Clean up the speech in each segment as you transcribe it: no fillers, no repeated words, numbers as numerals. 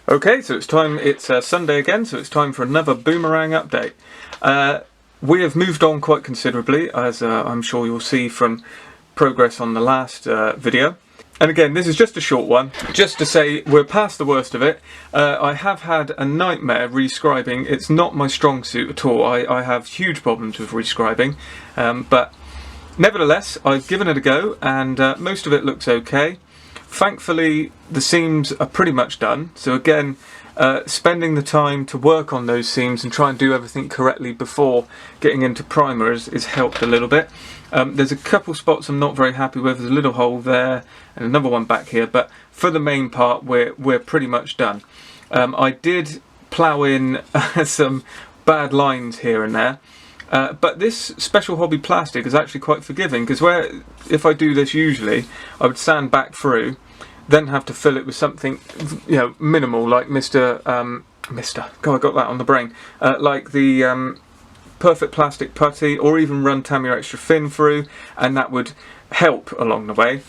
Okay, so it's Sunday again, so it's time for another Boomerang update. We have moved on quite considerably, as I'm sure you'll see from progress on the last video. And again, this is just a short one, just to say we're past the worst of it. I have had a nightmare rescribing. It's not my strong suit at all. I have huge problems with rescribing, but nevertheless, I've given it a go, and most of it looks okay. Thankfully, the seams are pretty much done. So again, spending the time to work on those seams and try and do everything correctly before getting into primer has helped a little bit. There's a couple spots I'm not very happy with. There's a little hole there and another one back here, but for the main part, we're pretty much done. I did plough in some bad lines here and there. But this Special Hobby plastic is actually quite forgiving, because if I do this usually, I would sand back through, then have to fill it with something, minimal, like God, I got that on the brain, like the Perfect Plastic Putty, or even run Tamiya Extra Thin through, and that would help along the way.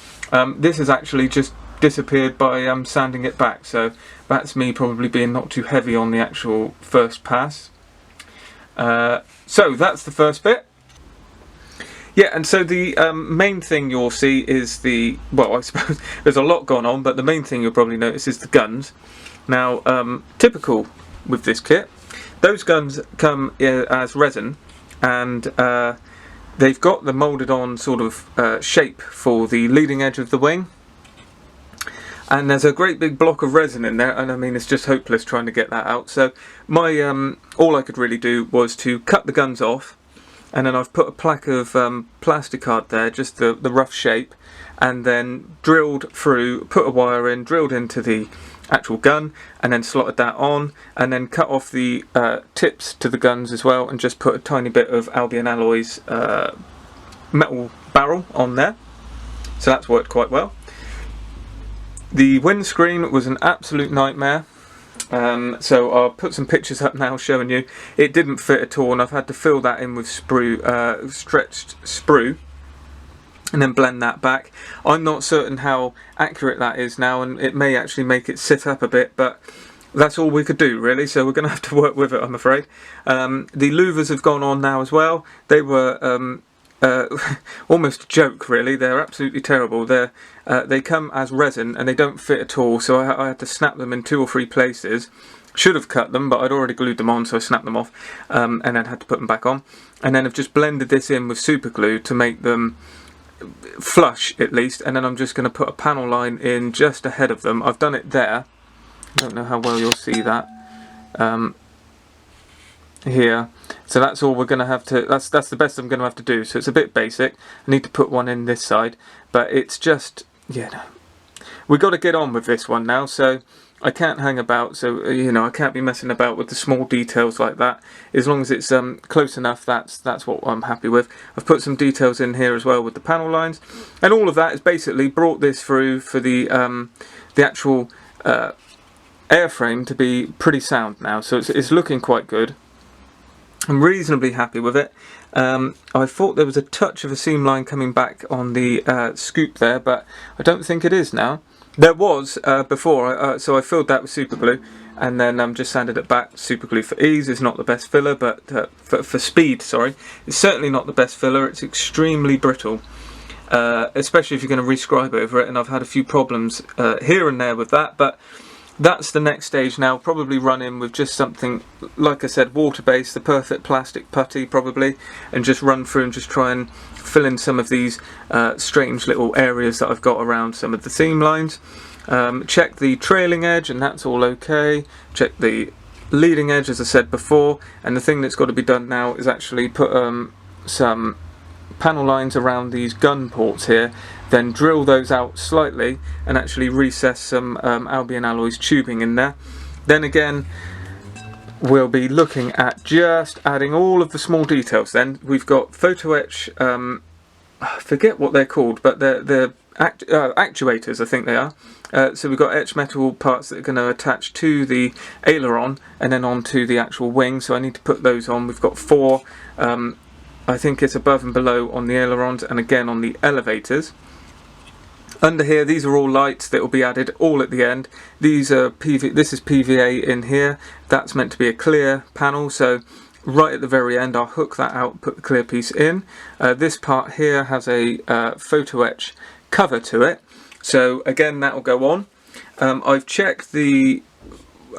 This has actually just disappeared by sanding it back, so that's me probably being not too heavy on the actual first pass. So that's the first bit. Yeah, and so the main thing you'll see is I suppose there's a lot going on, but the main thing you'll probably notice is the guns. Now, typical with this kit, those guns come as resin, and they've got the moulded on sort of shape for the leading edge of the wing. And there's a great big block of resin in there, and I mean, it's just hopeless trying to get that out. So my all I could really do was to cut the guns off, and then I've put a plaque of plasticard there, just the rough shape, and then drilled through, put a wire in, drilled into the actual gun, and then slotted that on, and then cut off the tips to the guns as well, and just put a tiny bit of Albion Alloys metal barrel on there. So that's worked quite well. The windscreen was an absolute nightmare, so I'll put some pictures up now showing you. It didn't fit at all, and I've had to fill that in with stretched sprue, and then blend that back. I'm not certain how accurate that is now, and it may actually make it sit up a bit, but that's all we could do really, so we're going to have to work with it, I'm afraid. The louvers have gone on now as well. They were almost a joke really. They're absolutely terrible. They come as resin and they don't fit at all, so I had to snap them in 2 or 3 places. Should have cut them, but I'd already glued them on, so I snapped them off, and then had to put them back on. And then I've just blended this in with super glue to make them flush at least, and then I'm just going to put a panel line in just ahead of them. I've done it there. I don't know how well you'll see that. Here, so that's all we're going to have to, that's the best I'm going to have to do. So it's a bit basic. I need to put one in this side, but it's just, we've got to get on with this one now, so I can't hang about. So I can't be messing about with the small details like that. As long as it's close enough, that's what I'm happy with. I've put some details in here as well with the panel lines, and all of that has basically brought this through for the actual airframe to be pretty sound now, so it's looking quite good. I'm reasonably happy with it. I thought there was a touch of a seam line coming back on the scoop there, but I don't think it is now. There was before, so I filled that with super glue, and then just sanded it back. Super glue for ease is not the best filler, but for speed, sorry, it's certainly not the best filler. It's extremely brittle, especially if you're going to rescribe over it, and I've had a few problems here and there with that, but that's the next stage now. Probably run in with just something, like I said, water-based, the Perfect Plastic Putty probably, and just run through and just try and fill in some of these strange little areas that I've got around some of the seam lines. Check the trailing edge, and that's all okay. Check the leading edge, as I said before, and the thing that's got to be done now is actually put some panel lines around these gun ports here, then drill those out slightly and actually recess some Albion Alloys tubing in there. Then again, we'll be looking at just adding all of the small details. Then we've got photo etch, I forget what they're called, but they're actuators, I think they are. So we've got etch metal parts that are going to attach to the aileron and then onto the actual wing, so I need to put those on. We've got 4, I think it's above and below on the ailerons, and again on the elevators. Under here, these are all lights that will be added all at the end. These are this is PVA in here. That's meant to be a clear panel, so right at the very end I'll hook that out, put the clear piece in. This part here has a photo etch cover to it, so again that will go on. I've checked the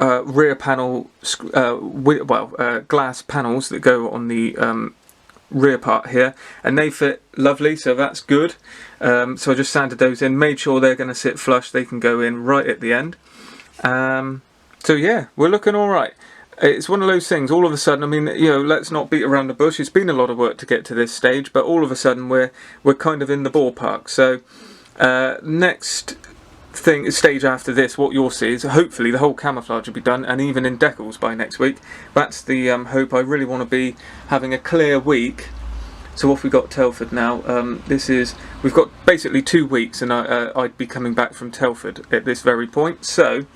rear panel, glass panels that go on the rear part here, and they fit lovely, so that's good. So I just sanded those in, made sure they're going to sit flush, they can go in right at the end. So yeah, we're looking alright. It's one of those things, all of a sudden, I mean, you know, let's not beat around the bush, it's been a lot of work to get to this stage, but all of a sudden we're kind of in the ballpark. So next stage after this, what you'll see is hopefully the whole camouflage will be done, and even in decals by next week. That's the hope. I really want to be having a clear week. So off we got Telford now. We've got basically 2 weeks, and I'd be coming back from Telford at this very point. So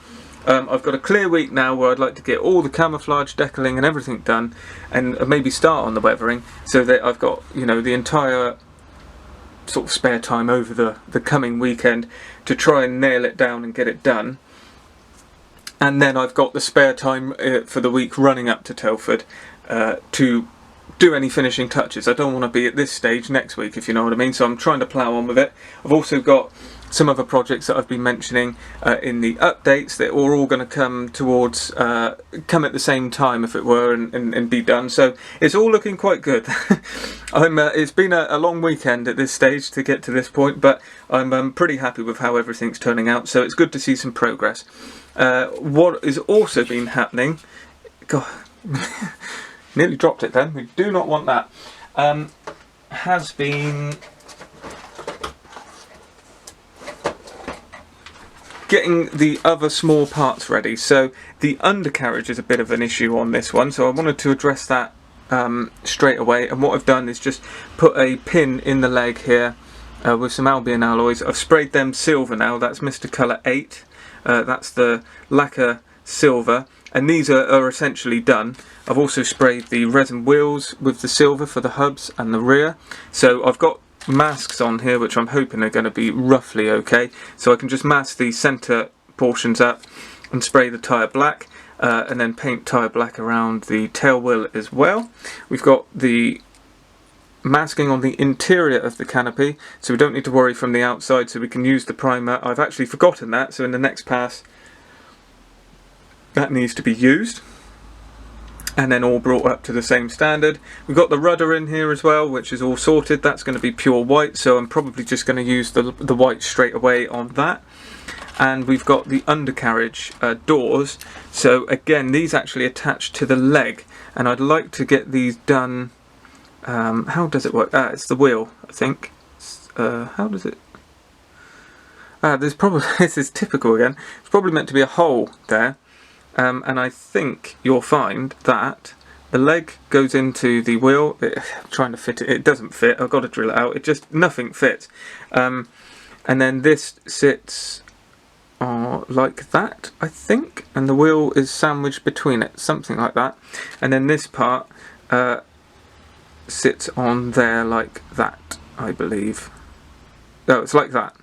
I've got a clear week now where I'd like to get all the camouflage, decaling and everything done, and maybe start on the weathering, so that I've got, you know, the entire sort of spare time over the coming weekend to try and nail it down and get it done. And then I've got the spare time for the week running up to Telford to do any finishing touches. I don't want to be at this stage next week, if you know what I mean, so I'm trying to plough on with it. I've also got some other projects that I've been mentioning in the updates that are all going to come towards, come at the same time, if it were, and be done. So it's all looking quite good. It's been a long weekend at this stage to get to this point, but I'm pretty happy with how everything's turning out, so it's good to see some progress. What has also been happening, God, nearly dropped it then, we do not want that, has been getting the other small parts ready. So the undercarriage is a bit of an issue on this one, so I wanted to address that straight away. And what I've done is just put a pin in the leg here with some Albion alloys. I've sprayed them silver now, that's Mr. Colour 8, that's the lacquer silver, and these are essentially done. I've also sprayed the resin wheels with the silver for the hubs and the rear, so I've got masks on here which I'm hoping are going to be roughly okay, so I can just mask the centre portions up and spray the tyre black, and then paint tyre black around the tail wheel as well. We've got the masking on the interior of the canopy, so we don't need to worry from the outside, so we can use the primer. I've actually forgotten that, so in the next pass that needs to be used, and then all brought up to the same standard. We've got the rudder in here as well, which is all sorted. That's going to be pure white, so I'm probably just going to use the white straight away on that. And we've got the undercarriage doors, so again these actually attach to the leg, and I'd like to get these done. How does it work? It's the wheel, I think. How does it? There's probably this is typical again. It's probably meant to be a hole there. And I think you'll find that the leg goes into the wheel. I'm trying to fit it, it doesn't fit, I've got to drill it out, nothing fits. And then this sits like that, I think, and the wheel is sandwiched between it, something like that. And then this part sits on there like that, I believe. No, it's like that.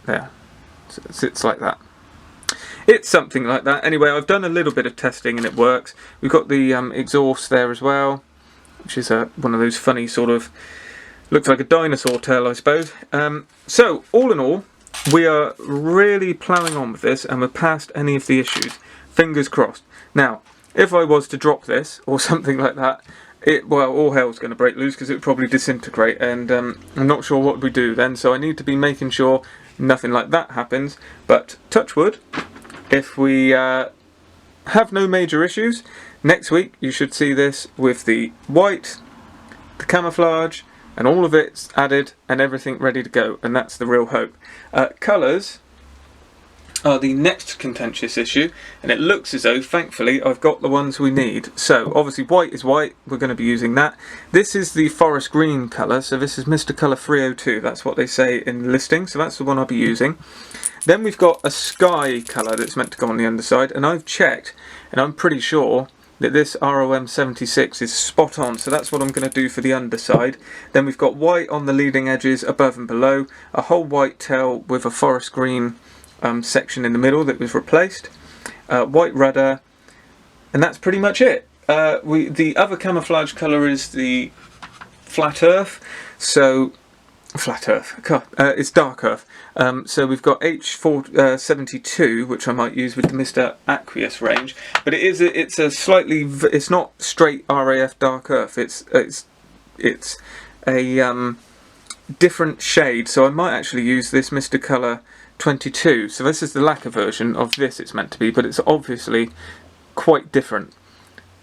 There, so it sits like that. It's something like that. Anyway, I've done a little bit of testing and it works. We've got the exhaust there as well, which is one of those funny sort of, looks like a dinosaur tail, I suppose. So, all in all, we are really ploughing on with this, and we're past any of the issues. Fingers crossed. Now, if I was to drop this, or something like that, well, all hell's going to break loose, because it would probably disintegrate, and I'm not sure what we do then, so I need to be making sure nothing like that happens. But, touch wood, if we have no major issues, next week you should see this with the white, the camouflage, and all of it's added and everything ready to go, and that's the real hope. Colours are the next contentious issue, and it looks as though, thankfully, I've got the ones we need. So, obviously white is white, we're going to be using that. This is the forest green colour, so this is Mr. Colour 302, that's what they say in the listing, so that's the one I'll be using. Then we've got a sky colour that's meant to go on the underside, and I've checked, and I'm pretty sure that this ROM 76 is spot on, so that's what I'm going to do for the underside. Then we've got white on the leading edges above and below, a whole white tail with a forest green section in the middle that was replaced, white rudder, and that's pretty much it. The other camouflage colour is the flat earth, so it's dark earth. So we've got H472, which I might use with the Mr. Aqueous range, but it's a slightly, it's not straight RAF dark earth. It's a different shade. So I might actually use this Mr. Colour 22. So this is the lacquer version of this. It's meant to be, but it's obviously quite different.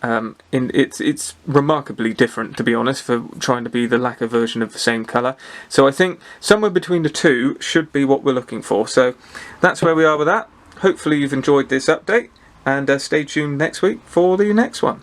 It's remarkably different, to be honest, for trying to be the lacquer version of the same colour. So I think somewhere between the two should be what we're looking for. So that's where we are with that. Hopefully you've enjoyed this update, and stay tuned next week for the next one.